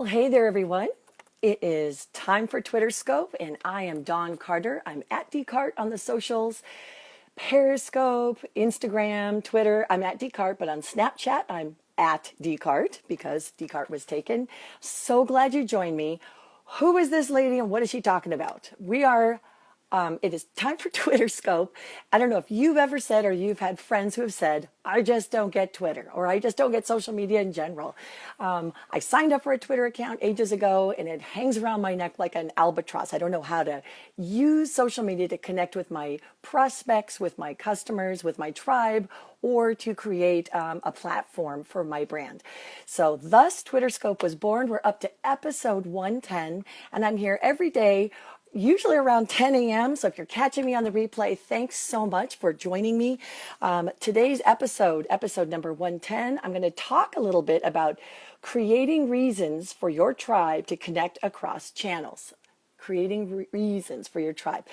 Well, hey there, everyone. It is time for Twitter Scope, and I am Dawn Carter. I'm at Dcart on the socials, Periscope, Instagram, Twitter. I'm at Dcart, but on Snapchat, I'm at Dcart because Dcart was taken. So glad you joined me. Who is this lady and what is she talking about? It is time for Twitter Scope. I don't know if you've ever said or you've had friends who have said, I just don't get Twitter or I just don't get social media in general. I signed up for a Twitter account ages ago and it hangs around my neck like an albatross. I don't know how to use social media to connect with my prospects, with my customers, with my tribe, or to create a platform for my brand. So thus Twitter Scope was born. We're up to episode 110 and I'm here every day, usually around 10 a.m. So if you're catching me on the replay, thanks so much for joining me. Today's episode number 110, I'm going to talk a little bit about creating reasons for your tribe to connect across channels. Creating reasons for your tribe.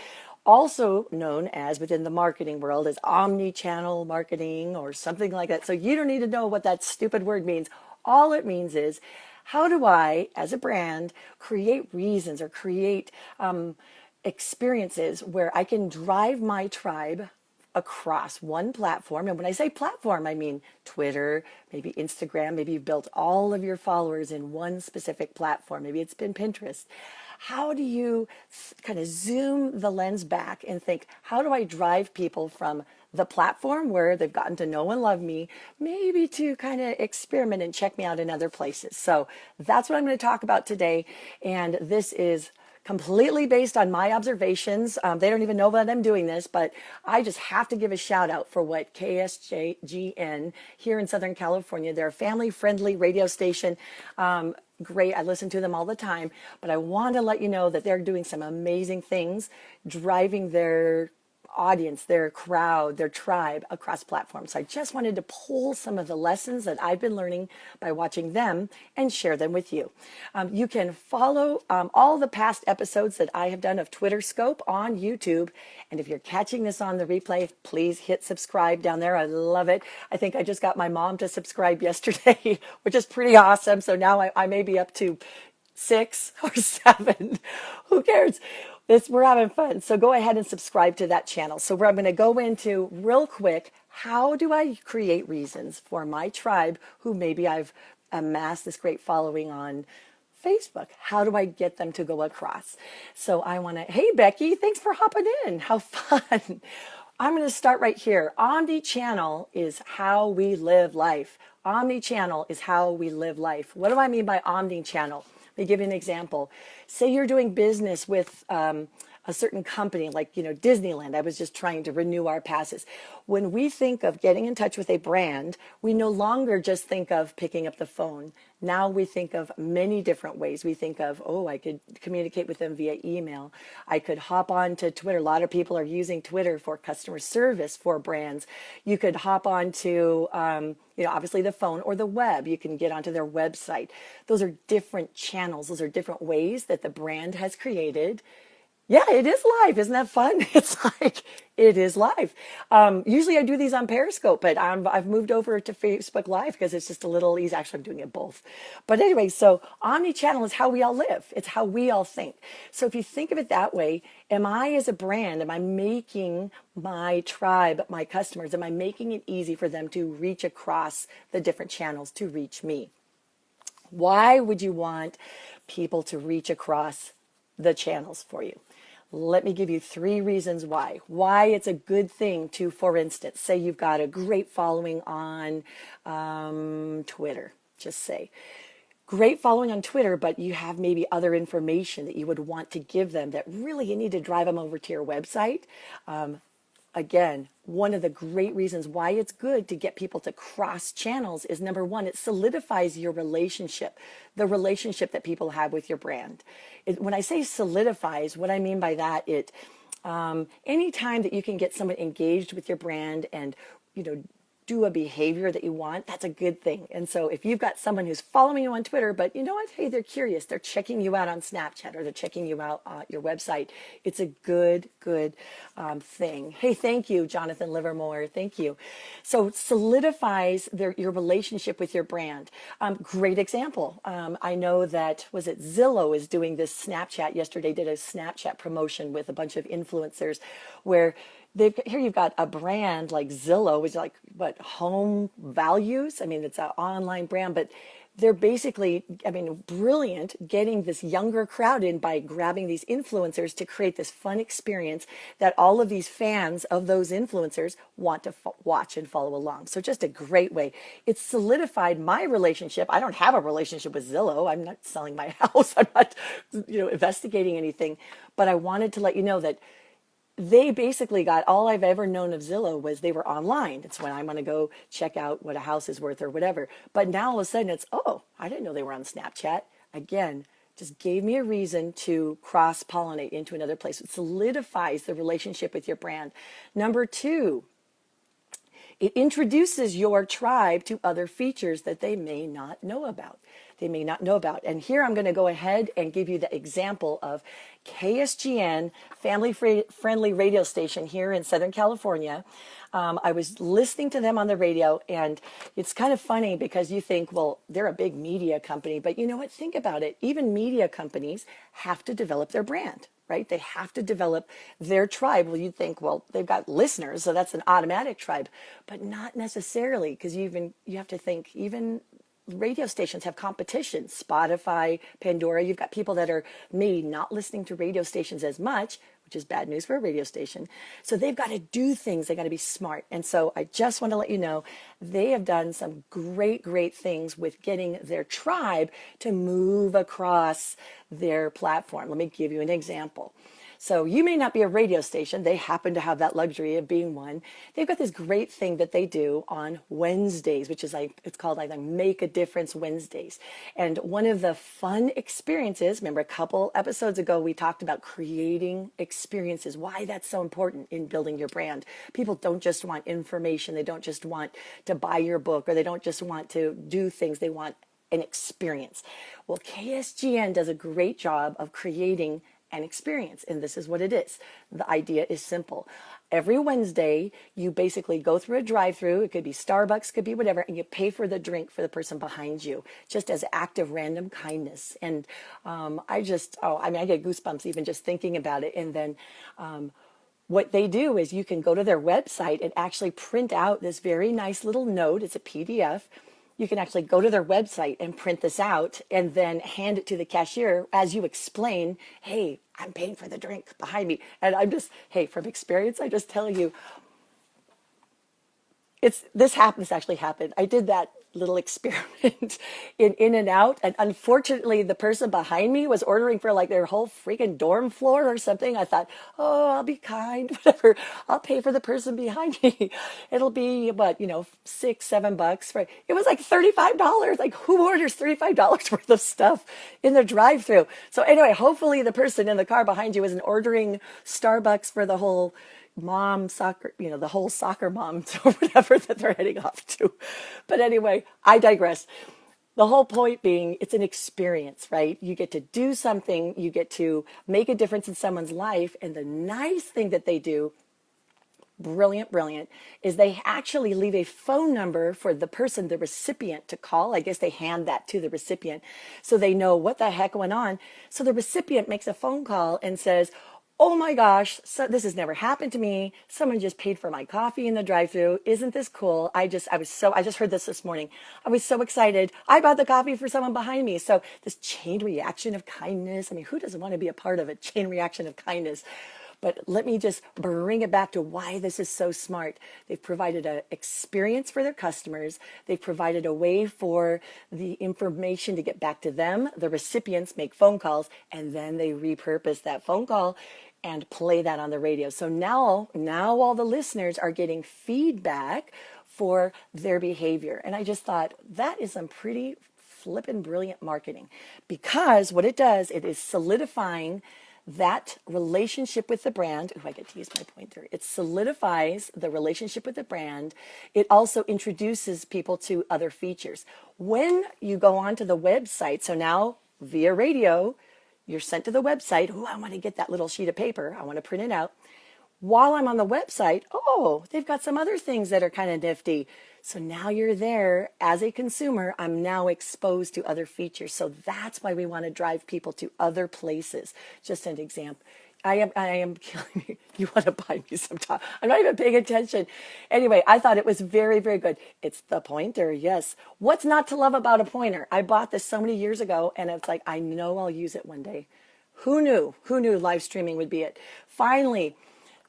Also known as within the marketing world as omni-channel marketing or something like that. So you don't need to know what that stupid word means. All it means is, how do I, as a brand, create reasons or create experiences where I can drive my tribe across one platform? And when I say platform, I mean Twitter, maybe Instagram, maybe you've built all of your followers in one specific platform. Maybe it's been Pinterest. How do you kind of zoom the lens back and think, how do I drive people from the platform where they've gotten to know and love me, maybe to kind of experiment and check me out in other places? So that's what I'm going to talk about today. And this is completely based on my observations. They don't even know that I'm doing this, but I just have to give a shout out for what KSGN here in Southern California. They're a family-friendly radio station. Great. I listen to them all the time, but I want to let you know that they're doing some amazing things, driving their audience, their crowd, their tribe across platforms. So I just wanted to pull some of the lessons that I've been learning by watching them and share them with you. You can follow all the past episodes that I have done of Twitter Scope on YouTube. And if you're catching this on the replay, please hit subscribe down there. I love it. I think I just got my mom to subscribe yesterday, which is pretty awesome. So now I may be up to 6 or 7. Who cares? We're having fun. So go ahead and subscribe to that channel. So I'm going to go into real quick, how do I create reasons for my tribe who maybe I've amassed this great following on Facebook? How do I get them to go across? So I want to, hey, Becky, thanks for hopping in. How fun. I'm going to start right here. Omni-channel is how we live life. Omni-channel is how we live life. What do I mean by omni-channel? Let me give you an example. Say you're doing business with a certain company like, Disneyland. I was just trying to renew our passes. When we think of getting in touch with a brand, we no longer just think of picking up the phone. Now we think of many different ways. We think of, I could communicate with them via email. I could hop on to Twitter. A lot of people are using Twitter for customer service for brands. You could hop on to, obviously the phone or the web. You can get onto their website. Those are different channels. Those are different ways that the brand has created. Yeah, it is live. Isn't that fun? It's like, it is live. Usually I do these on Periscope, but I've moved over to Facebook Live because it's just a little easy. Actually, I'm doing it both. But anyway, so omni-channel is how we all live. It's how we all think. So if you think of it that way, am I as a brand, am I making my tribe, my customers, am I making it easy for them to reach across the different channels to reach me? Why would you want people to reach across the channels for you? Let me give you 3 reasons why. Why it's a good thing to, for instance, say you've got a great following on Twitter, just say. Great following on Twitter, but you have maybe other information that you would want to give them that really you need to drive them over to your website. Again, one of the great reasons why it's good to get people to cross channels is, number one, it solidifies your relationship, the relationship that people have with your brand. When I say solidifies, what I mean by that, anytime that you can get someone engaged with your brand and, do a behavior that you want, that's a good thing. And so if you've got someone who's following you on Twitter, but you know what? Hey, they're curious. They're checking you out on Snapchat or they're checking you out on your website. It's a good thing. Hey, thank you, Jonathan Livermore. Thank you. So it solidifies your relationship with your brand. Great example. I know that, was it Zillow is doing this Snapchat yesterday, did a Snapchat promotion with a bunch of influencers where here you've got a brand like Zillow, which is like what, home values. I mean, it's an online brand, but they're basically, I mean, brilliant getting this younger crowd in by grabbing these influencers to create this fun experience that all of these fans of those influencers want to watch and follow along. So just a great way. It's solidified my relationship. I don't have a relationship with Zillow. I'm not selling my house. I'm not, investigating anything, but I wanted to let you know that they basically got, all I've ever known of Zillow was they were online. It's when I'm going to go check out what a house is worth or whatever. But now all of a sudden it's, oh, I didn't know they were on Snapchat. Again, just gave me a reason to cross-pollinate into another place. It solidifies the relationship with your brand. Number two, it introduces your tribe to other features that they may not know about. And here I'm going to go ahead and give you the example of KSGN, family-friendly radio station here in Southern California. I was listening to them on the radio, and it's kind of funny because you think, well, they're a big media company, but you know what? Think about it. Even media companies have to develop their brand, right? They have to develop their tribe. Well, you'd think, well, they've got listeners, so that's an automatic tribe, but not necessarily, because you have to think, even radio stations have competition. Spotify, Pandora, you've got people that are maybe not listening to radio stations as much, which is bad news for a radio station. So they've got to do things. They got to be smart. And so I just want to let you know, they have done some great things with getting their tribe to move across their platform. Let me give you an example. So you may not be a radio station. They happen to have that luxury of being one. They've got this great thing that they do on Wednesdays, which is it's called Make a Difference Wednesdays. And one of the fun experiences, remember a couple episodes ago, we talked about creating experiences, why that's so important in building your brand. People don't just want information. They don't just want to buy your book, or they don't just want to do things. They want an experience. Well, KSGN does a great job of creating an experience, and this is what it is. The idea is simple. Every Wednesday, you basically go through a drive-through. It could be Starbucks, could be whatever, and you pay for the drink for the person behind you, just as an act of random kindness. And I get goosebumps even just thinking about it. And then what they do is you can go to their website and actually print out this very nice little note. It's a PDF. You can actually go to their website and print this out and then hand it to the cashier as you explain, hey, I'm paying for the drink behind me. And from experience, I just tell you, this actually happened. I did that little experiment in In-N-Out, and unfortunately the person behind me was ordering for their whole freaking dorm floor or something. I thought, oh, I'll be kind, whatever, I'll pay for the person behind me. It'll be what, $6-7 for it. Was like $35. Like, who orders $35 worth of stuff in the drive-thru? So anyway, hopefully the person in the car behind you isn't ordering Starbucks for the whole mom soccer, the whole soccer moms or whatever that they're heading off to. But anyway, I digress. The whole point being, it's an experience, right? You get to do something, you get to make a difference in someone's life. And the nice thing that they do, brilliant, is they actually leave a phone number for the person, the recipient, to call. I guess they hand that to the recipient so they know what the heck went on. So the recipient makes a phone call and says, oh my gosh, so this has never happened to me. Someone just paid for my coffee in the drive-thru. Isn't this cool? I just heard this morning. I was so excited. I bought the coffee for someone behind me. So this chain reaction of kindness. I mean, who doesn't want to be a part of a chain reaction of kindness? But let me just bring it back to why this is so smart. They've provided an experience for their customers. They've provided a way for the information to get back to them. The recipients make phone calls, and then they repurpose that phone call and play that on the radio. So now all the listeners are getting feedback for their behavior. And I just thought that is some pretty flippin' brilliant marketing, because what it does, it is solidifying that relationship with the brand. Oh, I get to use my pointer. It solidifies the relationship with the brand. It also introduces people to other features. When you go onto the website, so now via radio, you're sent to the website. Oh, I want to get that little sheet of paper. I want to print it out. While I'm on the website, oh, they've got some other things that are kind of nifty. So now you're there as a consumer. I'm now exposed to other features. So that's why we want to drive people to other places. Just an example. I am killing me. You want to buy me some time. I'm not even paying attention. Anyway, I thought it was very, very good. It's the pointer. Yes. What's not to love about a pointer? I bought this so many years ago, and it's like, I know I'll use it one day. Who knew? Who knew live streaming would be it? Finally,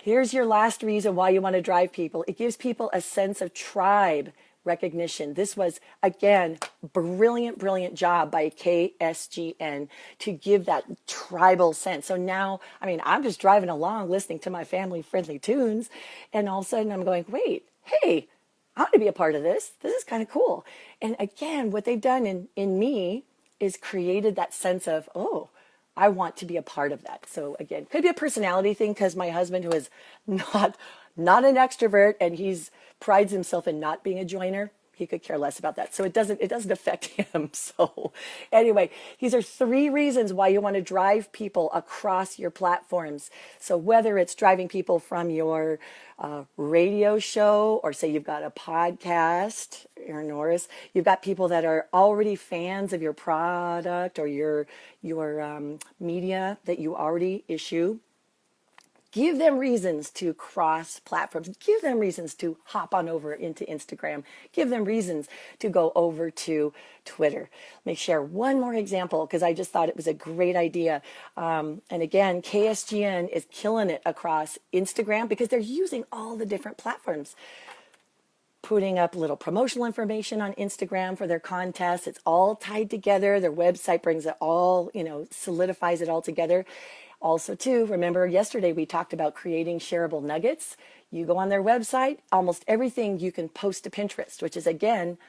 here's your last reason why you want to drive people. It gives people a sense of tribe recognition. This was, again, brilliant, brilliant job by KSGN to give that tribal sense. So now, I mean, I'm just driving along listening to my family-friendly tunes, and all of a sudden I'm going, wait, hey, I want to be a part of this. This is kind of cool. And again, what they've done in me is created that sense of, oh, I want to be a part of that. So again, could be a personality thing because my husband, who is not an extrovert, and he's prides himself in not being a joiner, he could care less about that. So it doesn't affect him. So anyway, these are 3 reasons why you want to drive people across your platforms. So whether it's driving people from your radio show, or say you've got a podcast, Aaron Norris, you've got people that are already fans of your product or your media that you already issue. Give them reasons to cross platforms. Give them reasons to hop on over into Instagram. Give them reasons to go over to Twitter. Let me share one more example because I just thought it was a great idea. And again, KSGN is killing it across Instagram because they're using all the different platforms. Putting up little promotional information on Instagram for their contests. It's all tied together. Their website brings it all, solidifies it all together. Also, too, remember yesterday we talked about creating shareable nuggets. You go on their website, almost everything you can post to Pinterest, which is, again,